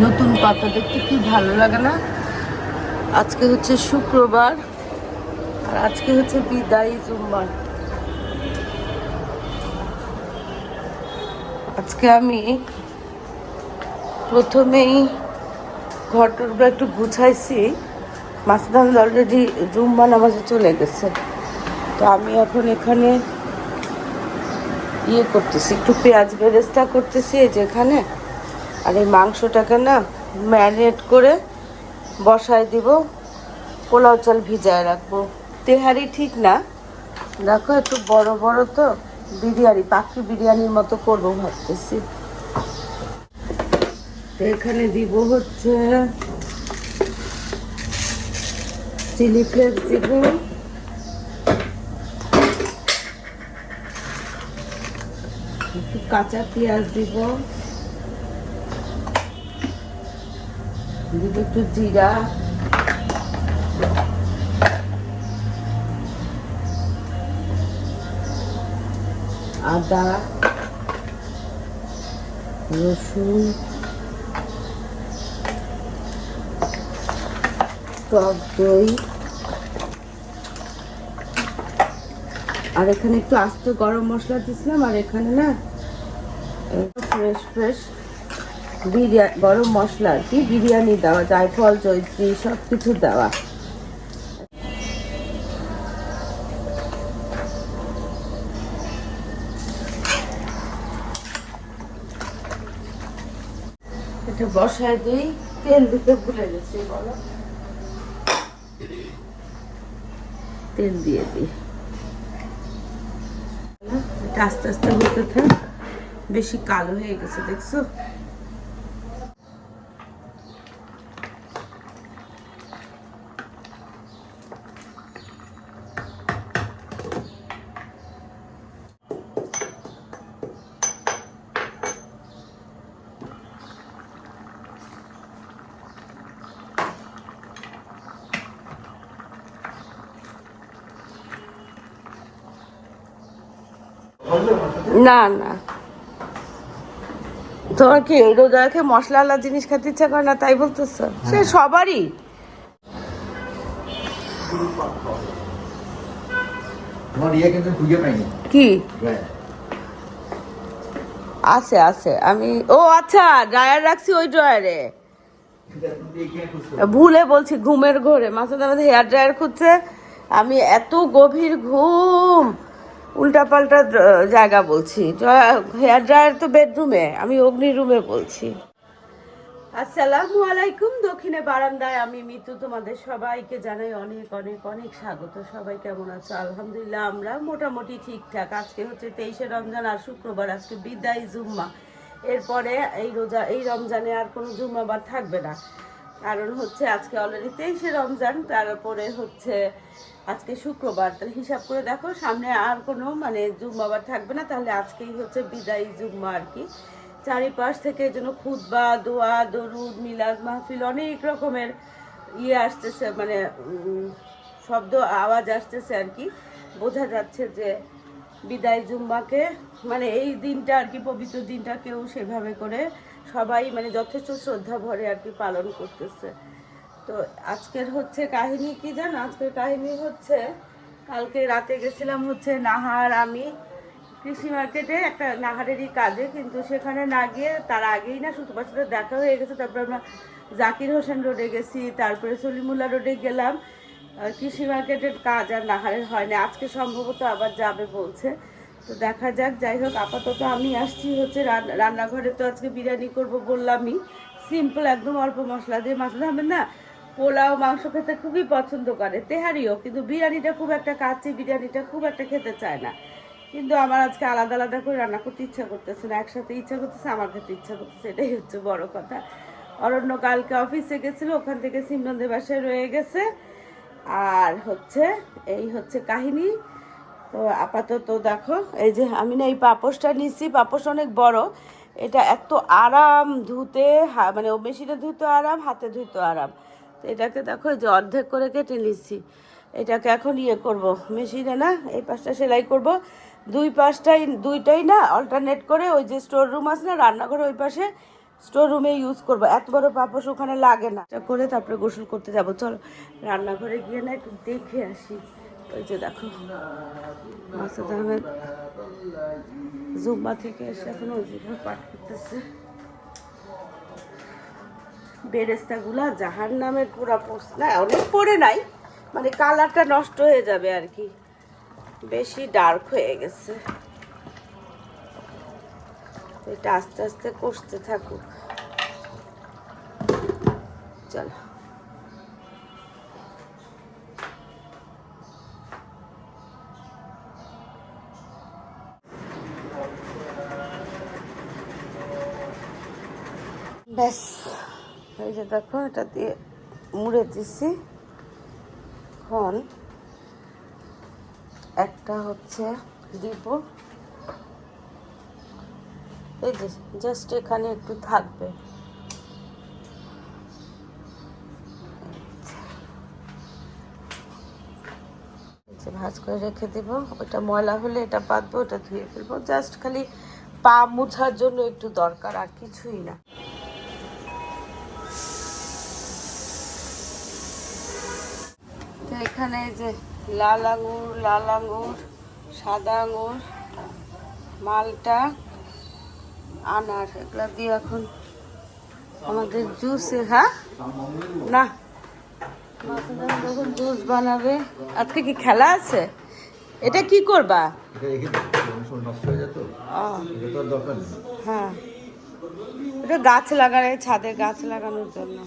নতুন পাতা দেখতে কি ভালো লাগে না? আজকে হচ্ছে শুক্রবার আর আজকে হচ্ছে বিদায়ী জুম্মার। আজকে আমি প্রথমেই ঘরটা একটু গুছাইছি। মাসুদ আহমেদ অলরেডি জুম্মা নামাজে চলে গেছে, তো আমি এখন এখানে করতেছি, একটু পেঁয়াজ বেরেস্তা করতেছি এই যে এখানে। আর এই মাংসটাকে না ম্যারিনেট করে বসায় দিব, পোলাও চাল ভিজায় রাখবো। তেহারি ঠিক না, দেখো একটু বড় বড় তো বিরিয়ানি, পাখি বিরিয়ানির মতো করবো ভাবতেছি। এখানে দিব হচ্ছে চিলি ফ্লেক্স দিব, একটু কাঁচা পেঁয়াজ দিব, দিব একটু জিরা, আদা, রসুন, টক দই, আর এখানে একটু আস্ত গরম মশলা দিয়েছিলাম। আর এখানে না ফ্রেশ ফ্রেশ বিরিয়ানি গরম মশলা আর কি, বিরিয়ানি দেওয়া, জায়ফল জয়ত্রী সব কিছু দেওয়া। এটা বসায় দিই, তেল দিতে ভুলে গেছি, বলো তেল দিয়ে দিই। এটা আস্তে আস্তে হতে থাক, বেশি কালো হয়ে গেছে দেখছো। না না, তোমার কি রোজা রেখে মশলা আলা জিনিস খেতে ইচ্ছা করে না তাই বলতেছ? সে সবারই। কি আছে আছে, আমি ও আচ্ছা ড্রায়ার রাখছি ওই ড্রয়ারে, ভুলে বলছি ঘুমের ঘোরে মাসুদ আমাদের হেয়ার ড্রায়ার খুঁজছে। আমি এত গভীর ঘুম, উল্টাপাল্টা জায়গা বলছি। হেয়ার ড্রায়ার তো বেডরুমে, আমি অগ্নি রুমে বলছি। আসসালামু আলাইকুম। দক্ষিণে বারান্দায় আমি মিতু, তোমাদের সবাইকে জানাই অনেক অনেক অনেক স্বাগত। সবাই কেমন আছো? আলহামদুলিল্লাহ আমরা মোটামুটি ঠিকঠাক। আজকে হচ্ছে 23শে রমজান আর শুক্রবার, আজকে বিদায় জুম্মা। এরপরে এই রমজানে আর কোনো জুম্মাবার থাকবে না, কারণ হচ্ছে আজকে অলরেডি 23শে রমজান, তারপরে হচ্ছে আজকে শুক্রবার। তাহলে হিসাব করে দেখো, সামনে আর কোনো মানে জুম্মাবার থাকবে না, তাহলে আজকেই হচ্ছে বিদায়ী জুম্মা আর কি। চারিপাশ থেকে যেন খুতবা, দোয়া, দরুদ, মিলাদ মাহফিল অনেক রকমের আসতেছে, মানে শব্দ আওয়াজ আসতেছে আর কি। বোঝা যাচ্ছে যে বিদায় জুম্মাকে মানে এই দিনটা আর কি, পবিত্র দিনটা কেউ সেভাবে করে সবাই মানে যথেষ্ট শ্রদ্ধা ভরে আর কি পালন করতেছে। তো আজকের হচ্ছে কাহিনী কি জানো? আজকের কাহিনী হচ্ছে কালকে রাতে গেছিলাম হচ্ছে নাহার আমি কৃষি মার্কেটে একটা নাহারেরই কাজে, কিন্তু সেখানে না গিয়ে তার আগেই না সুতপার সাথে দেখা হয়ে গেছে। তারপর আমরা জাকির হোসেন রোডে গেছি, তারপরে সলিমুল্লাহ রোডে গেলাম। কৃষি মার্কেটের কাজ আর নাহারের হয় না, আজকে সম্ভবত আবার যাবে বলছে, তো দেখা যাক। যাই হোক, আপাতত আমি আসছি হচ্ছে রান্নাঘরে। তো আজকে বিরিয়ানি করব বললামই, সিম্পল একদম অল্প মশলা দিয়ে। মাসুদ আহমেদ না পোলাও মাংস খেতে খুবই পছন্দ করে, তেহারিও, কিন্তু বিরিয়ানিটা খুব একটা কাচ্চি বিরিয়ানিটা খুব একটা খেতে চায় না। কিন্তু আমার আজকে আলাদা আলাদা করে রান্না করতে ইচ্ছা করতেছে না, একসাথে ইচ্ছা করতেছে, আমার খেতে ইচ্ছা করতেছে, এটাই হচ্ছে বড় কথা। অরণ্য কালকে অফিসে গেছিলো, ওখান থেকে সিমরনদের বাসায় রয়ে গেছে। আর হচ্ছে এই হচ্ছে কাহিনী। তো আপাতত দেখো, এই যে আমি না এই পাপোশটা নিচ্ছি, পাপোশ অনেক বড়, এটা এত আরাম ধুতে, মানে ও মেশিনে ধুতে আরাম, হাতে ধুতে আরাম। তো এটাকে দেখো এই যে অর্ধেক করে কেটে নিচ্ছি, এটাকে এখন করব মেশিনে না, এই পাশটা সেলাই করব। দুইটাই না অল্টারনেট করে, ওই যে স্টোর রুম আছে না রান্নাঘরে ওই পাশে স্টোর রুমে ইউজ করবো, এত বড় পাপোশ ওখানে লাগে না। এটা করে তারপরে গোসল করতে যাবো। চল রান্নাঘরে গিয়ে না একটু দেখে আসি। ওই যে দেখো মাসুদ আহমেদ জুম্মা থেকে এসে এখন ওজিফা পাঠ করতেছে। বেরেস্তাগুলা জাহান নামের পুরা পড়ছে না, অনেক পড়ে নাই, মানে কালারটা নষ্ট হয়ে যাবে আর কি, বেশি ডার্ক হয়ে গেছে। এটা আস্তে আস্তে কষতে থাকুক। চলো ব্যাস, এই যে দেখো এটা দিয়ে মুড়ে দিছি। এখন একটা হচ্ছে দিব, এই যে জাস্ট এখানে একটু থাকবে। ভাজ করে রেখে দিব। ওটা ময়লা হলে এটা বাঁধবো, ওটা ধুয়ে ফেলবো। জাস্ট খালি পা মুছার জন্য একটু দরকার, আর কিছুই না। তো এখানে যে লাল আঙুর, সাদা আঙুর, মালটা, আনার, এগুলা দিয়ে এখন আমাদের জুসে, হ্যাঁ না যখন জুস বানাবে। আজকে কি খেলা আছে? এটা কি করবা? হ্যাঁ, এটা গাছ লাগানো, ছাদে গাছ লাগানোর জন্য।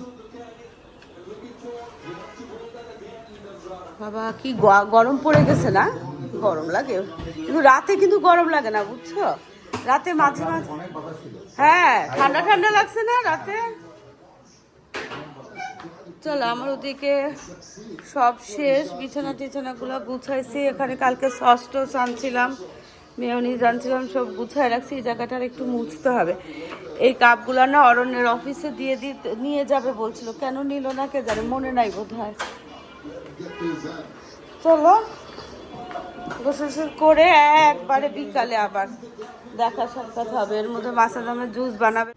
বাবা কি গরম পড়ে গেছে না? গরম লাগে কিন্তু রাতে, কিন্তু গরম লাগে না বুঝছো, রাতে মাঝে মাঝে। হ্যাঁ ঠান্ডা ঠান্ডা লাগছে না রাতে। চলো আমার ওদিকে সব শেষ, বিছানা টিছানাগুলো গুছাইছি। এখানে কালকে সস টস আনছিলাম, মেয়নিজ আনছিলাম, সব গুছাই রাখছি। এই জায়গাটার একটু মুছতে হবে। এই কাপগুলো না অরণ্যের অফিসে দিয়ে নিয়ে যাবে বলছিল, কেন নিল না কে জানে, মনে নাই বোধ হয়। চলো গোসল করে একবারে বিকালে আবার দেখা সাক্ষাৎ হবে। এর মধ্যে মাসুদ আহমেদ জুস বানাবে।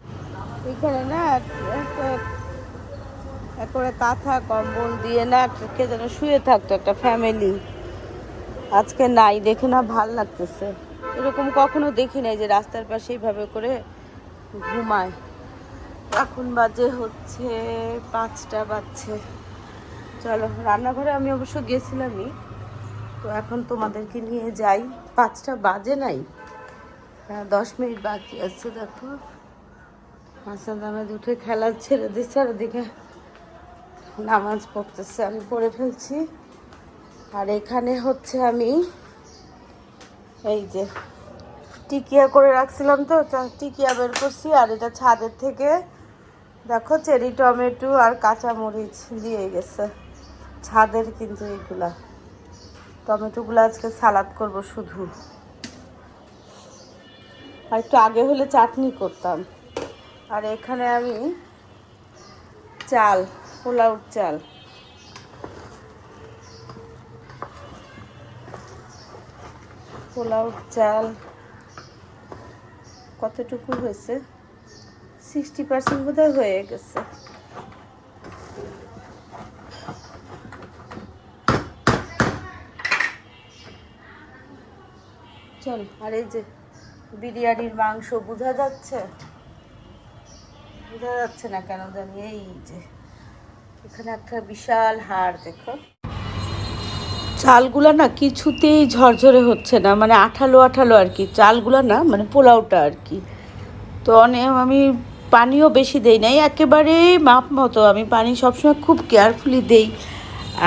এখানে না করে কাঁথা কম্বল দিয়ে না কে যেন শুয়ে থাকতো একটা ফ্যামিলি, আজকে নাই, দেখে না ভাল লাগতেছে। এরকম কখনো দেখি নাই যে রাস্তার পাশে এইভাবে করে ঘুমায়। এখন বাজে হচ্ছে 5টা বাজছে। চলো রান্নাঘরে আমি অবশ্য গেছিলামই, তো এখন তোমাদেরকে নিয়ে যাই। 5টা বাজে নাই, 10 মিনিট বাকি আছে। দেখো মাসুদ আহমেদ উঠে খেলা ছেড়ে দিচ্ছে, আর ওদিকে নামাজ পড়তেছে, আমি পড়ে ফেলছি। আর এখানে হচ্ছে আমি এই যে টিকিয়া করে রাখছিলাম, তো টিকিয়া বের করছি। আর এটা ছাদের থেকে দেখো চেরি টমেটো আর কাঁচামরিচ দিয়ে গেছে ছাদের, কিন্তু এইগুলা টমেটোগুলো আজকে সালাদ করব শুধু। আর একটু আগে হলে চাটনি করতাম। আর এখানে আমি চাল, পোলাওর চাল, কতটুকু হয়েছে, 60% বোধহয় হয়ে গেছে। চল, আর এই যে বিরিয়ানির মাংস, বোঝা যাচ্ছে না কেন জানি। এই যে এখানে একটা বিশাল হাড়, দেখো চালগুলা না কিছুতেই ঝরঝরে হচ্ছে না, মানে আঠালো আর কি চালগুলা, না মানে পোলাওটা আর কি। তো আমি পানিও বেশি দেই নাই, একেবারে মাপ মতো। আমি পানি সবসময় খুব কেয়ারফুলি দেই।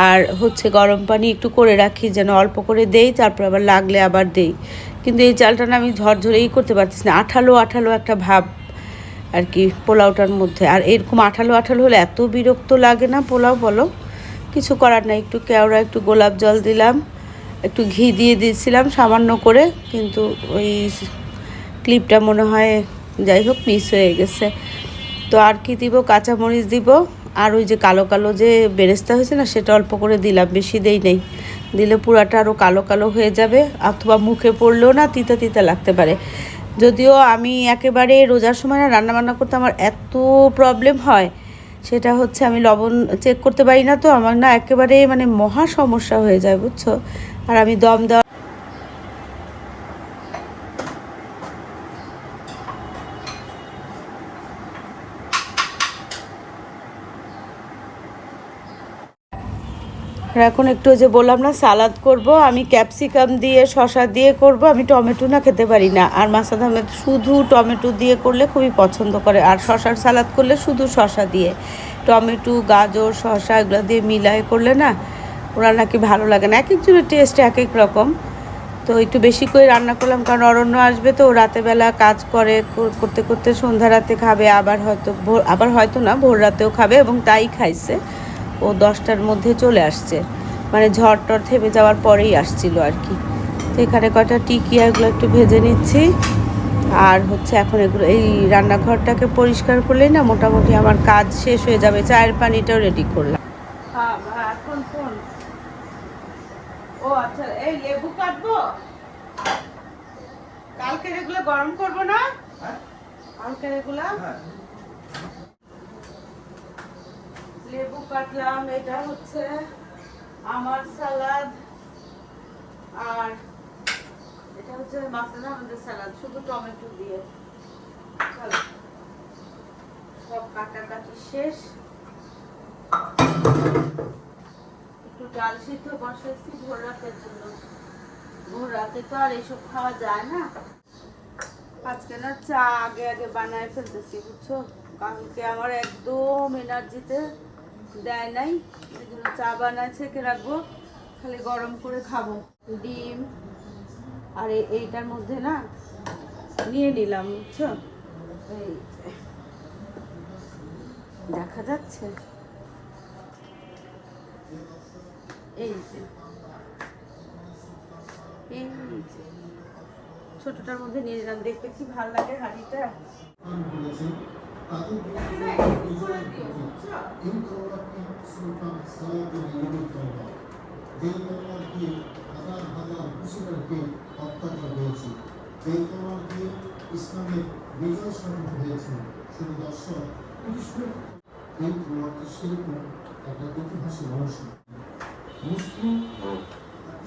আর হচ্ছে গরম পানি একটু করে রাখি, যেন অল্প করে দেই, তারপর আবার লাগলে আবার দেই। কিন্তু এই চালটা না আমি ঝরঝরেই করতে পারতেছি না, আঠালো একটা ভাব আর কি পোলাওটার মধ্যে। আর এরকম আঠালো হলে এত বিরক্ত লাগে না পোলাও, বলো কিছু করার নাই। একটু কেওড়া, একটু গোলাপ জল দিলাম, একটু ঘি দিয়ে দিয়েছিলাম সামান্য করে, কিন্তু ওই ক্লিপটা মনে হয় যাই হোক মিস হয়ে গেছে। তো আর কি দিব, কাঁচামরিচ দিব, আর ওই যে কালো যে বেরেস্তা হয়েছে না সেটা অল্প করে দিলাম, বেশি দেই নেই। দিলে পুরাটা আরও কালো হয়ে যাবে, অথবা মুখে পড়লেও না তিতা লাগতে পারে। যদিও আমি একেবারে রোজার সময় না রান্নাবান্না করতে আমার এত প্রবলেম হয়, সেটা হচ্ছে আমি লবণ চেক করতে পারি না, তো আমার না একেবারে মানে মহা সমস্যা হয়ে যায়, বুঝছো। আর আমি দম দেওয়া এখন একটু যে বললাম না সালাদ করব, আমি ক্যাপসিকাম দিয়ে শসা দিয়ে করব, আমি টমেটো না খেতে পারি না। আর মাসাদ আহমেদ শুধু টমেটো দিয়ে করলে খুবই পছন্দ করে, আর শসার সালাদ করলে শুধু শসা দিয়ে, টমেটো গাজর শসা এগুলো দিয়ে মিলাই করলে না ওরা নাকি ভালো লাগে না। এক একজনের টেস্ট এক এক রকম। তো একটু বেশি করে রান্না করলাম, কারণ অরণ্য আসবে তো রাতেবেলা কাজ করে, করতে করতে সন্ধ্যা রাতে খাবে, আবার হয়তো না ভোর রাতেও খাবে, এবং তাই খাইছে। ও 10টার মধ্যে চলে আসছে, মানে ঝড় টর থেমে যাওয়ার পরেই আসছিল আর কি। তো এখানে কয়টা টিকিয়া এগুলো একটু ভেজে নিচ্ছি। আর হচ্ছে এখন এগুলো এই রান্নাঘরটাকে পরিষ্কার করলেই না মোটামুটি আমার কাজ শেষ হয়ে যাবে। চায়ের পানিটাও রেডি করলাম। এখন ফোন, ও আচ্ছা, এই লেবু কাটবো, কালকে এগুলো গরম করবো না, কালকে এগুলো লেবু কাটলাম। এটা হচ্ছে আমার সালাদ, আর এটা হচ্ছে মাসাদ আহমেদের সালাদ শুধু টমেটো দিয়ে। চলো সব কাটাকাটি শেষ। একটু ডাল সিদ্ধ বসাইছি ভোর রাতের জন্য, ভোর রাতে তো আর এইসব খাওয়া যায় না। আজকে না চা আগে আগে বানায় ফেলতেছি, বুঝছো, কালকে আমার একদম এনার্জিতে দেয় নাই, এই জন্য চা বানায় ছেঁকে রাখবো, খালি গরম করে খাবো। ডিম আর এইটার মধ্যে না নিয়ে নিলাম, বুঝছো, এই দেখা যাচ্ছে, এই যে ছোটটার মধ্যে নিয়ে নিলাম, দেখতে কি ভালো লাগে হাঁড়িটা। ইসলামের বিজয় সাধন হয়েছে। শুধু দর্শক এই সেরকম একটা ঐতিহাসিক অংশ মুসলিম ও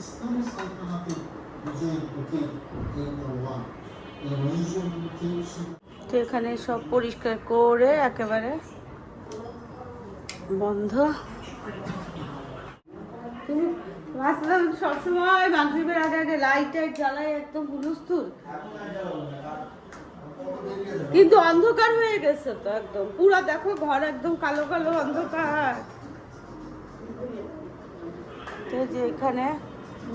ইসলামী সালতানাতের বিজয়ের প্রতীক এই তলোয়ার। তো এখানে সব পরিষ্কার করে একেবারে বন্ধ। তুমি সবসময় মাগরিবের আগে আগে লাইট টাইট জ্বালাই একদম হুলস্থুল, কিন্তু অন্ধকার হয়ে গেছে তো একদম পুরো, দেখো ঘর একদম কালো কালো অন্ধকার। তো যে এখানে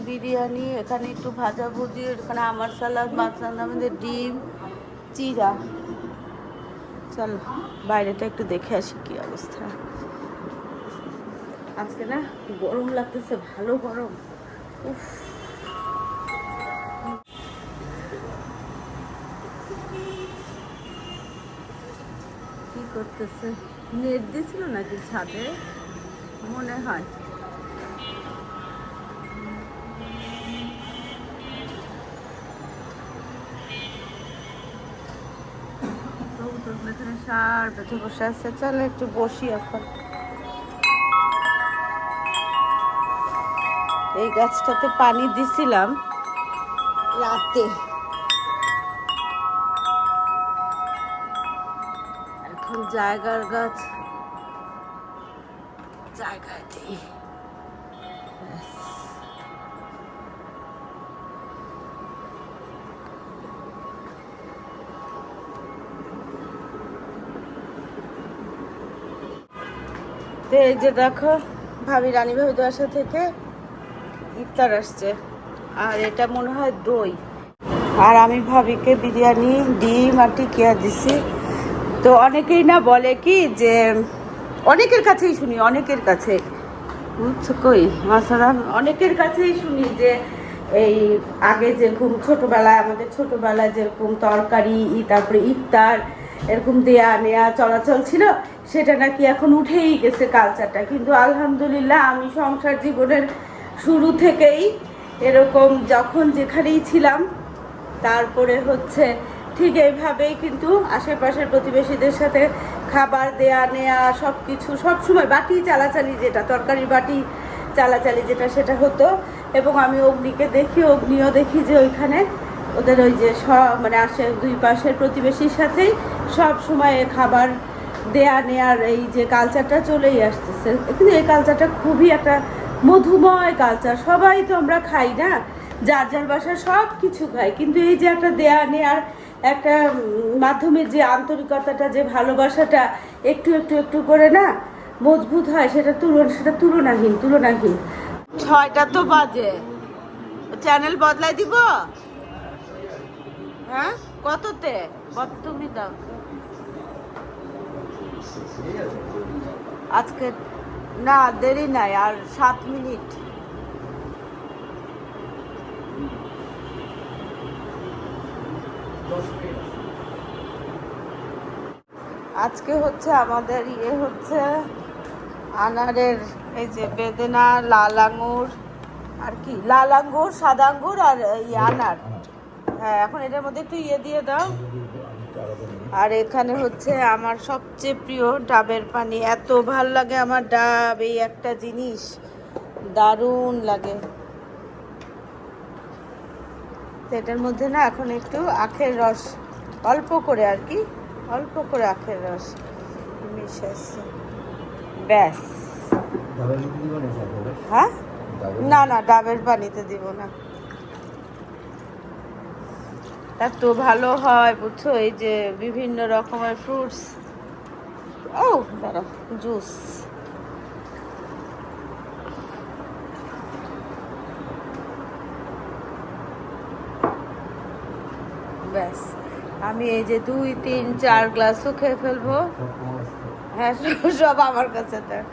বিরিয়ানি, এখানে একটু ভাজা ভুজি, এখানে আমার সালাদ, মাছরান, আমাদের ডিম, চিরা। চলো বাইরেটা একটু দেখে আসি কি অবস্থা। আজকে না গরম লাগতেছে, ভালো গরম। উফ, কি করতেছে, নেট দিয়েছিল নাকি ছাদে মনে হয়। এখানে সার বেঁধে বসে আছে, চলো একটু বসি এখন। এই গাছটাতে পানি দিছিলাম রাতে, এখন জায়গার গাছ জায়গায় দিই। এই যে দেখো ভাবি, রানী ভাবি বাসা থেকে ইফতার আসছে, আর এটা মনে হয় দই। আর আমি ভাবিকে বিরিয়ানি, ডিম আর টিকিয়া দিছি। তো অনেকেই না বলে কি যে, অনেকের কাছেই শুনি, অনেকের কাছে, বুঝছো, কই মাসারান, অনেকের কাছেই শুনি যে এই আগে যেরকম ছোটবেলায়, আমাদের ছোটবেলায় যেরকম তরকারি, তারপরে ইফতার এরকম দেয়া নেয়া চলাচল ছিল, সেটা নাকি এখন উঠেই গেছে কালচারটা। কিন্তু আলহামদুলিল্লাহ আমি সংসার জীবনের শুরু থেকেই এরকম যখন যেখানেই ছিলাম, তারপরে হচ্ছে ঠিক এইভাবেই কিন্তু আশেপাশের প্রতিবেশীদের সাথে খাবার দেয়া নেয়া সব কিছু সবসময় বাটি চালাচালি, যেটা তরকারির বাটি চালাচালি যেটা, সেটা হতো। এবং আমি অগ্নিকে দেখি, অগ্নিও দেখি যে ওইখানে ওদের ওই যে সব মানে দুই পাশের প্রতিবেশীর সাথেই সব সময় খাবার দেয়া নেয়ার এই যে কালচারটা চলেই আসতেছে। কিন্তু এই কালচারটা খুবই একটা মধুময় কালচার। সবাই তো আমরা খাই না, যার যার বাসায় সব কিছু খাই, কিন্তু এই যে একটা দেয়া নেয়ার একটা মাধ্যমে যে আন্তরিকতাটা, যে ভালোবাসাটা একটু একটু একটু করে না মজবুত হয়, সেটা তুলনাহীন। 6টা তো বাজে, চ্যানেল বদলাই দিব। হ্যাঁ কততে তুমি দাও আজকে? না দেরি নাই, আর 7 মিনিট। আজকে হচ্ছে আমাদের হচ্ছে আনারের এই যে বেদেনা, লাল আঙুর, আর কি লাল আঙ্গুর, সাদা আঙ্গুর আর আনার। হ্যাঁ এখন এটার মধ্যে একটু দিয়ে দাও। আর এখানে হচ্ছে আমার সবচেয়ে প্রিয় ডাবের পানি। এত ভাল লাগে আমার ডাব, এই একটা জিনিস দারুণ লাগে। এটার মধ্যে না এখন একটু আখের রস, অল্প করে আর কি, অল্প করে আখের রস মিশাচ্ছি, ব্যাস। হ্যাঁ না না, ডাবের পানিতে দিব না, এত ভালো হয় বুঝছো। এই যে বিভিন্ন রকমের ফ্রুটস, ও দাঁড়া, জুস। ব্যাস আমি এই যে 2, 3, 4 গ্লাসও খেয়ে ফেলবো। হ্যাঁ সব আমার কাছে দেখ।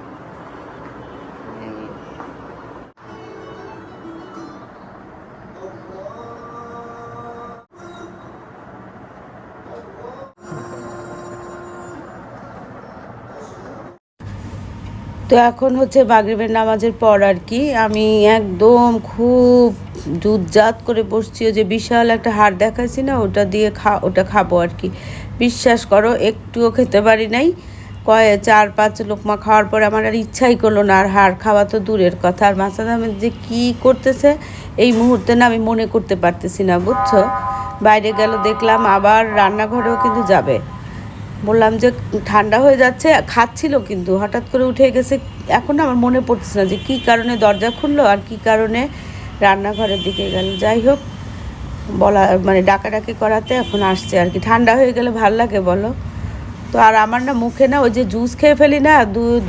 তো এখন হচ্ছে মাগরিবের নামাজের পর আর কি আমি একদম খুব দুধজাত করে বসছি। যে বিশাল একটা হাড় দেখাইছি না, ওটা দিয়ে ওটা খাবো আর কি। বিশ্বাস করো একটুও খেতে পারি নাই। 4-5 লোকমা খাওয়ার পরে আমার আর ইচ্ছাই করলো না, আর হাড় খাওয়া তো দূরের কথা। আর মাসাদ আহমেদ যে কী করতেছে এই মুহূর্তে না আমি মনে করতে পারতেছি না বুঝছো। বাইরে গেল দেখলাম, আবার রান্নাঘরেও কিন্তু যাবে। বললাম যে ঠান্ডা হয়ে যাচ্ছে, খাচ্ছিল কিন্তু হঠাৎ করে উঠে গেছে। এখন আমার মনে পড়তেছে না যে কী কারণে দরজা খুললো আর কী কারণে রান্নাঘরের দিকে গেল। যাই হোক, বলা মানে ডাকাডাকি করাতে এখন আসছে আর কি। ঠান্ডা হয়ে গেলে ভাল লাগে বলো তো। আর আমার না মুখে না ওই যে জুস খেয়ে ফেলি না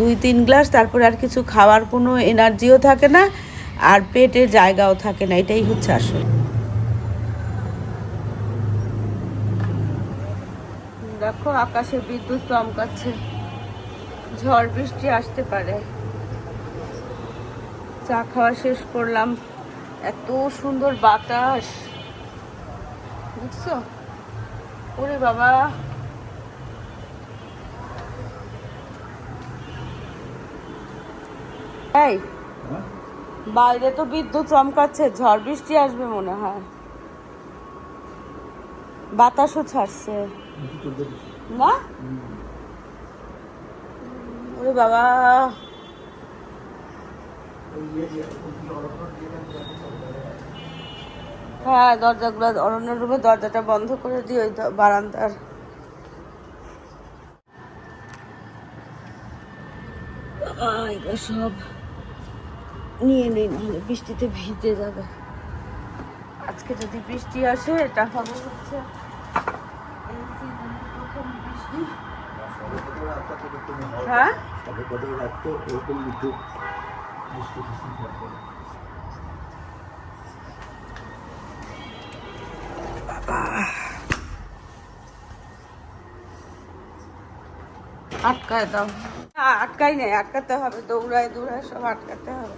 2-3 গ্লাস, তারপরে আর কিছু খাওয়ার কোনো এনার্জিও থাকে না, আর পেটের জায়গাও থাকে না। এটাই হচ্ছে আসল। দেখো আকাশে বিদ্যুৎ চমকাচ্ছে, ঝড় বৃষ্টি আসতে পারে। চা খাওয়া শেষ করলাম, এত সুন্দর বাতাস বুঝছো। ওরে বাবা, এই বাইরে তো বিদ্যুৎ চমকাচ্ছে, ঝড় বৃষ্টি আসবে মনে হয়, বাতাসও ছাড়ছে না। ওরে বাবা, হ্যাঁ দরজাগুলো, অরণ্যের রুমে দরজাটা বন্ধ করে দিই, ওই বারান্দার। এগুলো সব নিয়ে নেই, নাহলে বৃষ্টিতে ভিজে যাবে। আজকে যদি বৃষ্টি আসে, এটা হবে হচ্ছে হ্যাঁ আটকায় দাও। আটকাই নাই, আটকাতে হবে, দৌড়ায় সব আটকাতে হবে।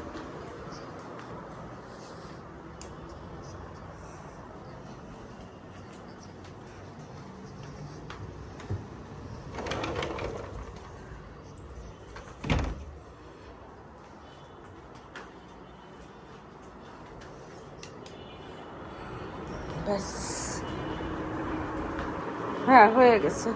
ব্যাস হ্যাঁ হয়ে গেছে।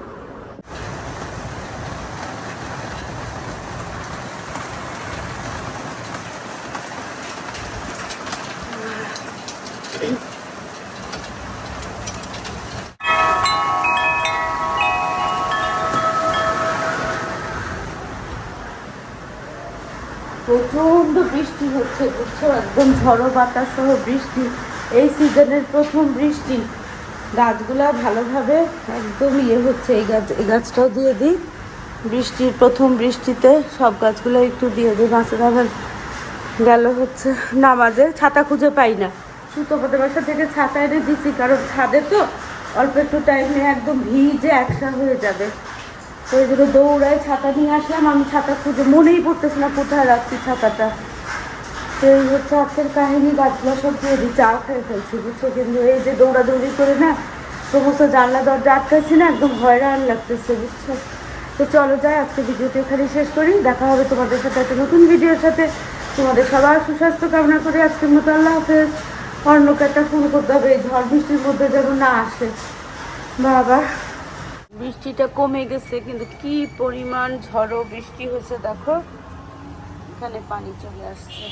প্রচন্ড বৃষ্টি হচ্ছে বুঝছো, একদম ঝড়ো বাতাস সহ বৃষ্টি, এই সিজনের প্রথম বৃষ্টি। গাছগুলা ভালোভাবে একদম হচ্ছে। এই গাছটাও দিয়ে দিই, বৃষ্টির প্রথম বৃষ্টিতে সব গাছগুলো একটু দিয়ে দিই। মাছের আবার গেল হচ্ছে নামাজে, ছাতা খুঁজে পাই না। সুতোপাতে বাসা থেকে ছাতা এনে দিচ্ছি, কারণ ছাদে তো অল্প একটু টাইমে একদম ভিজে একসা হয়ে যাবে। তো ওই জন্য দৌড়ায় ছাতা নিয়ে আসলাম। আমি ছাতা খুঁজে মনেই পড়তেছে না কোথায় রাখছি ছাতাটা। তো এই হচ্ছে আজকের কাহিনী। গাছগুলো সব দিয়ে দিই, চা খেয়ে ফেলছি বুঝছো। কিন্তু এই যে দৌড়াদৌড়ি করে না সমস্ত জানলা দরজা আটকাচ্ছি না, একদম হয়রান লাগতেছে বুঝছো। তো চলো যাই, আজকে ভিডিওটা এখানে শেষ করি। দেখা হবে তোমাদের সাথে একটা নতুন ভিডিওর সাথে। তোমাদের সবার সুস্বাস্থ্য কামনা করে আজকের মতো আল্লাহ হাফেজ। অন্যকে একটা ফোন করতে হবে, এই ঝড় বৃষ্টির মধ্যে যেন না আসে বাবা। বৃষ্টিটা কমে গেছে, কিন্তু কি পরিমাণ ঝড়ো বৃষ্টি হয়েছে দেখো, এখানে পানি চলে আসছে।